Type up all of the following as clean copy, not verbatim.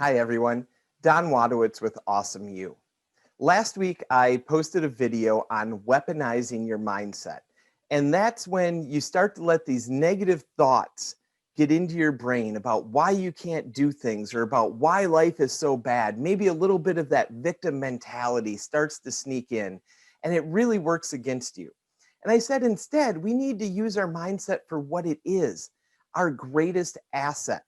Hi everyone, Don Wadowitz with Awesome You. Last week I posted a video on weaponizing your mindset. And that's when you start to let these negative thoughts get into your brain about why you can't do things or about why life is so bad. Maybe a little bit of that victim mentality starts to sneak in and it really works against you. And I said instead, we need to use our mindset for what it is, our greatest asset.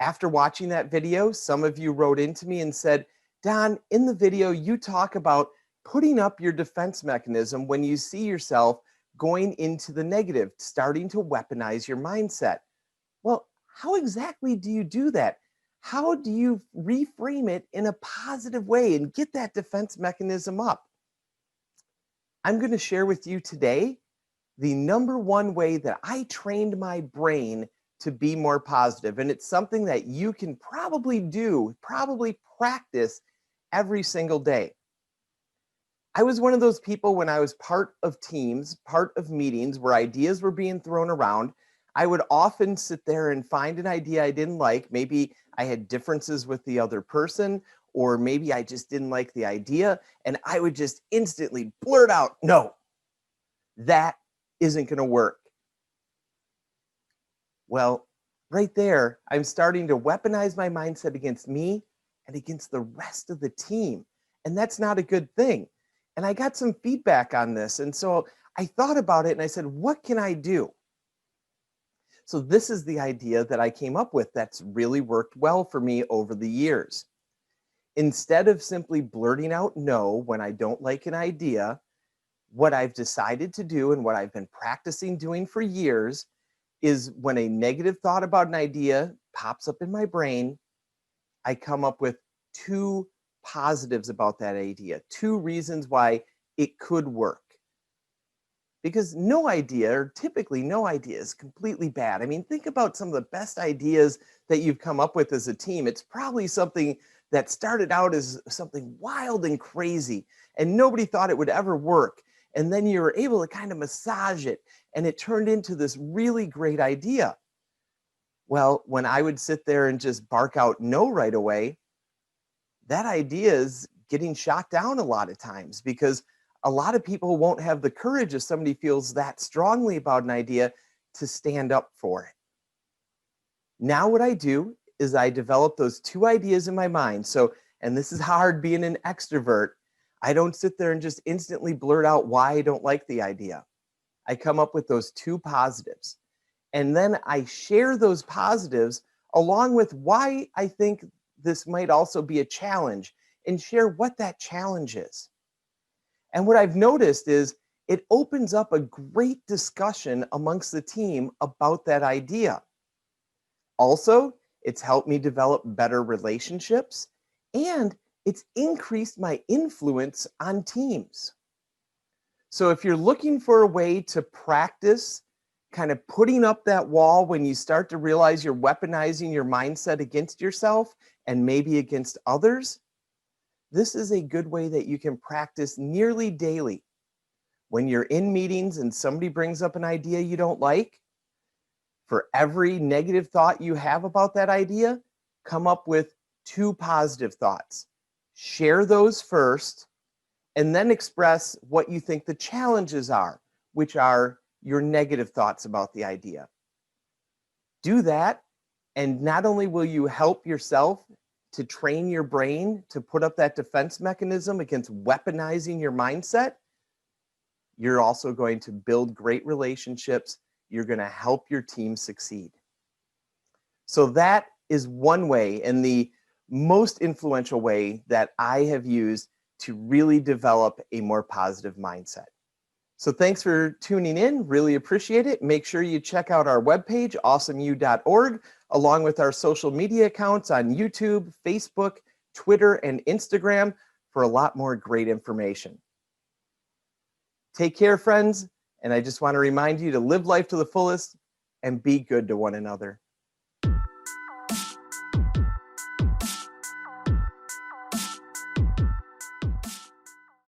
After watching that video, some of you wrote into me and said, Don, in the video, you talk about putting up your defense mechanism when you see yourself going into the negative, starting to weaponize your mindset. Well, how exactly do you do that? How do you reframe it in a positive way and get that defense mechanism up? I'm going to share with you today the number one way that I trained my brain to be more positive. And it's something that you can probably practice every single day. I was one of those people when I was part of teams, part of meetings where ideas were being thrown around. I would often sit there and find an idea I didn't like. Maybe I had differences with the other person, or maybe I just didn't like the idea. And I would just instantly blurt out, no, that isn't going to work. Well, right there, I'm starting to weaponize my mindset against me and against the rest of the team. And that's not a good thing. And I got some feedback on this. And so I thought about it and I said, what can I do? So this is the idea that I came up with that's really worked well for me over the years. Instead of simply blurting out no when I don't like an idea, what I've decided to do and what I've been practicing doing for years is when a negative thought about an idea pops up in my brain, I come up with two positives about that idea, two reasons why it could work. Because no idea, or typically no idea, is completely bad. I mean, think about some of the best ideas that you've come up with as a team. It's probably something that started out as something wild and crazy, and nobody thought it would ever work. And then you were able to kind of massage it, and it turned into this really great idea. Well, when I would sit there and just bark out no right away, that idea is getting shot down a lot of times because a lot of people won't have the courage if somebody feels that strongly about an idea to stand up for it. Now what I do is I develop those two ideas in my mind. So, and this is hard being an extrovert, I don't sit there and just instantly blurt out why I don't like the idea. I come up with those two positives. And then I share those positives along with why I think this might also be a challenge and share what that challenge is. And what I've noticed is it opens up a great discussion amongst the team about that idea. Also, it's helped me develop better relationships and it's increased my influence on teams. So if you're looking for a way to practice kind of putting up that wall when you start to realize you're weaponizing your mindset against yourself and maybe against others, this is a good way that you can practice nearly daily. When you're in meetings and somebody brings up an idea you don't like, for every negative thought you have about that idea, come up with two positive thoughts. Share those first, and then express what you think the challenges are, which are your negative thoughts about the idea. Do that, and not only will you help yourself to train your brain to put up that defense mechanism against weaponizing your mindset, you're also going to build great relationships. You're going to help your team succeed. So that is one way, and the most influential way that I have used to really develop a more positive mindset. So thanks for tuning in. Really appreciate it. Make sure you check out our webpage, awesomeyou.org, along with our social media accounts on YouTube, Facebook, Twitter, and Instagram for a lot more great information. Take care, friends. And I just want to remind you to live life to the fullest and be good to one another.